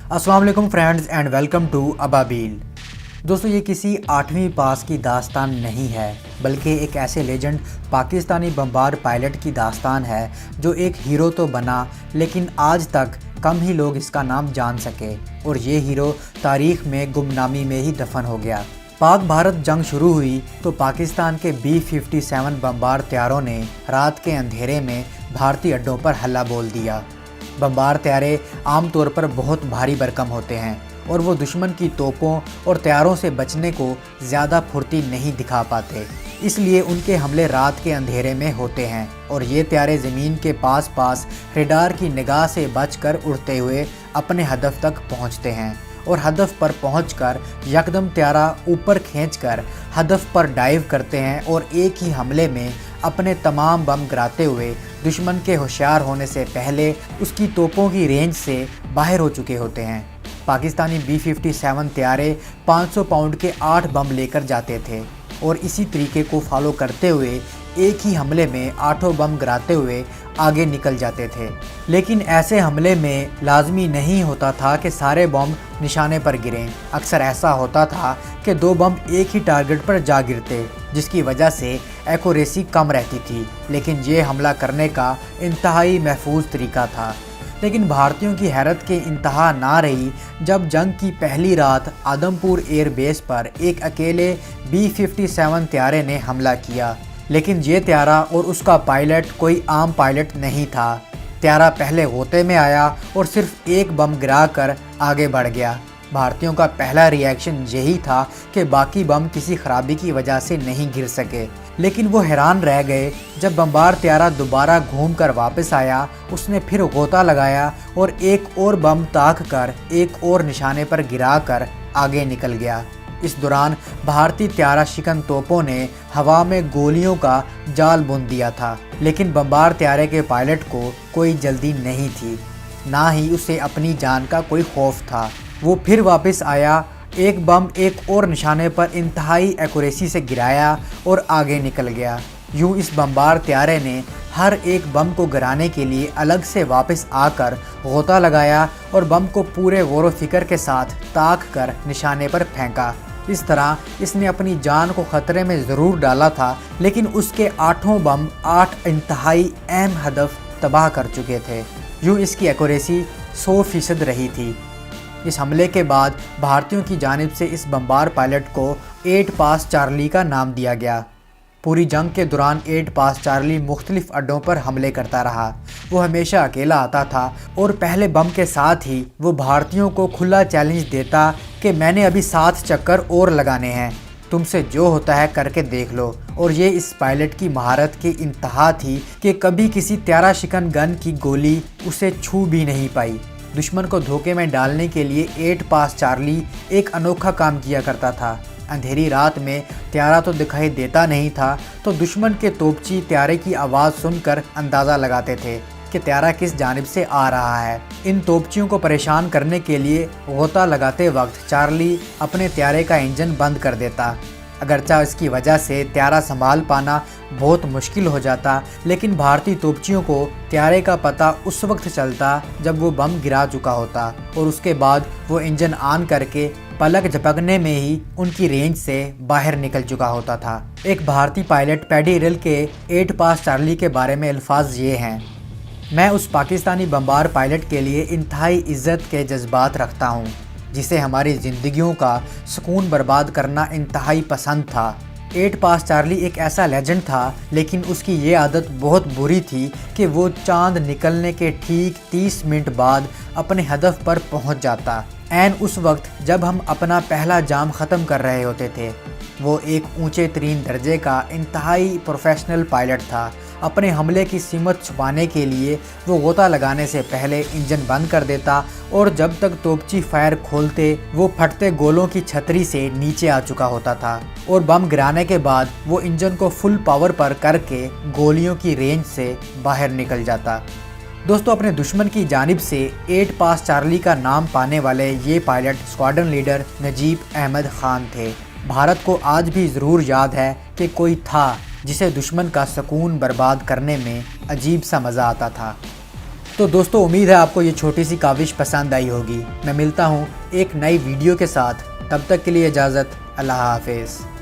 अस्सलाम वालेकुम friends and welcome to Ababeel. दोस्तों, ये किसी 8वीं पास की दास्तान नहीं है, बल्कि एक ऐसे लेजेंड पाकिस्तानी बमबार पायलट की दास्तान है जो एक हीरो तो बना, लेकिन आज तक कम ही लोग इसका नाम जान सके और ये हीरो तारीख़ में गुमनामी में ही दफन हो गया। पाक भारत जंग शुरू हुई तो पाकिस्तान के B-57 बमबार तैयारों ने रात के अंधेरे में भारतीय अड्डों पर हल्ला बोल दिया। बमबार तैयारे आमतौर पर बहुत भारी भरकम होते हैं और वो दुश्मन की तोपों और तैयारों से बचने को ज़्यादा फुर्ती नहीं दिखा पाते, इसलिए उनके हमले रात के अंधेरे में होते हैं और ये तैयारे ज़मीन के पास पास रेडार की निगाह से बचकर उड़ते हुए अपने हदफ तक पहुंचते हैं और हदफ पर पहुंचकर यकदम तैयारा ऊपर खींचकर हदफ पर डाइव करते हैं और एक ही हमले में अपने तमाम बम गिराते हुए दुश्मन के होशियार होने से पहले उसकी तोपों की रेंज से बाहर हो चुके होते हैं। पाकिस्तानी B-57 तैयारे 500 पाउंड के 8 बम लेकर जाते थे और इसी तरीके को फॉलो करते हुए एक ही हमले में 8 बम गिराते हुए आगे निकल जाते थे। लेकिन ऐसे हमले में लाजमी नहीं होता था कि सारे बम निशाने पर गिरें। अक्सर ऐसा होता था कि 2 बम एक ही टारगेट पर जा गिरते, जिसकी वजह से एक्यूरेसी कम रहती थी, लेकिन ये हमला करने का इंतहाई महफूज तरीका था। लेकिन भारतीयों की हैरत के इंतहा ना रही जब जंग की पहली रात आदमपुर एयर बेस पर एक अकेले B-57 तैयारे ने हमला किया। लेकिन ये तैयारा और उसका पायलट कोई आम पायलट नहीं था। तैयारा पहले गोते में आया और सिर्फ एक बम गिरा कर आगे बढ़ गया। भारतीयों का पहला रिएक्शन यही था कि बाकी बम किसी खराबी की वजह से नहीं गिर सके, लेकिन वो हैरान रह गए जब बमबार तैयारा दोबारा घूमकर वापस आया। उसने फिर गोता लगाया और एक और बम ताक कर एक और निशाने पर गिरा कर आगे निकल गया। इस दौरान भारतीय तैयारा शिकन तोपों ने हवा में गोलियों का जाल बुन दिया था, लेकिन बमबार तैयारे के पायलट को कोई जल्दी नहीं थी, ना ही उसे अपनी जान का कोई खौफ था। वो फिर वापस आया, एक बम एक और निशाने पर इंतहाई एक्यूरेसी से गिराया और आगे निकल गया। यूँ इस बमबार तैयारे ने हर एक बम को गिराने के लिए अलग से वापस आकर गोता लगाया और बम को पूरे गौर फिक्र के साथ ताक कर निशाने पर फेंका। इस तरह इसने अपनी जान को ख़तरे में ज़रूर डाला था, लेकिन उसके 8 बम 8 इंतहाई अहम हदफ तबाह कर चुके थे। यूँ इसकी एक्यूरेसी 100% रही थी। इस हमले के बाद भारतीयों की जानिब से इस बमबार पायलट को 8 पास चार्ली का नाम दिया गया। पूरी जंग के दौरान 8 पास चार्ली मुख्तलिफ अड्डों पर हमले करता रहा। वो हमेशा अकेला आता था और पहले बम के साथ ही वो भारतीयों को खुला चैलेंज देता कि मैंने अभी 7 चक्कर और लगाने हैं, तुमसे जो होता है करके देख लो। और ये इस पायलट की महारत की इंतहा थी कि कभी किसी तैयारा शिकन गन की गोली उसे छू भी नहीं पाई। दुश्मन को धोखे में डालने के लिए 8 पास चार्ली एक अनोखा काम किया करता था। अंधेरी रात में तैयारा तो दिखाई देता नहीं था, तो दुश्मन के तोपची तैयारे की आवाज़ सुनकर अंदाज़ा लगाते थे कि तैयारा किस जानिब से आ रहा है। इन तोपचियों को परेशान करने के लिए गोता लगाते वक्त चार्ली अपने तैयारे का इंजन बंद कर देता। अगरचा इसकी वजह से तैयारा संभाल पाना बहुत मुश्किल हो जाता, लेकिन भारतीय तोपचियों को तैयारे का पता उस वक्त चलता जब वो बम गिरा चुका होता और उसके बाद वो इंजन ऑन करके पलक झपकने में ही उनकी रेंज से बाहर निकल चुका होता था। एक भारतीय पायलट पैडी रिल के 8 पास चार्ली के बारे में अल्फाज ये हैं: मैं उस पाकिस्तानी बमबार पायलट के लिए इंतहाई इज़्ज़त के जज्बात रखता हूँ जिसे हमारी ज़िंदगियों का सुकून बर्बाद करना इंतहाई पसंद था। 8 पास चार्ली एक ऐसा लेजेंड था, लेकिन उसकी ये आदत बहुत बुरी थी कि वो चांद निकलने के ठीक 30 मिनट बाद अपने हदफ पर पहुंच जाता, ऐन उस वक्त जब हम अपना पहला जाम ख़त्म कर रहे होते थे। वो एक ऊंचे तरीन दर्जे का इंतहाई प्रोफेशनल पायलट था। अपने हमले की सीमत छुपाने के लिए वो गोता लगाने से पहले इंजन बंद कर देता और जब तक तोपची फायर खोलते वो फटते गोलों की छतरी से नीचे आ चुका होता था और बम गिराने के बाद वो इंजन को फुल पावर पर करके गोलियों की रेंज से बाहर निकल जाता। दोस्तों, अपने दुश्मन की जानिब से 8 पास चार्ली का नाम पाने वाले ये pilot squadron leader Najeeb Ahmed Khan थे। भारत को आज भी ज़रूर याद है कि कोई था जिसे दुश्मन का सुकून बर्बाद करने में अजीब सा मज़ा आता था। تو دوستو امید ہے آپ کو یہ چھوٹی سی کاوش پسند آئی ہوگی۔ میں ملتا ہوں ایک نئی ویڈیو کے ساتھ، تب تک کے لیے اجازت، اللہ حافظ۔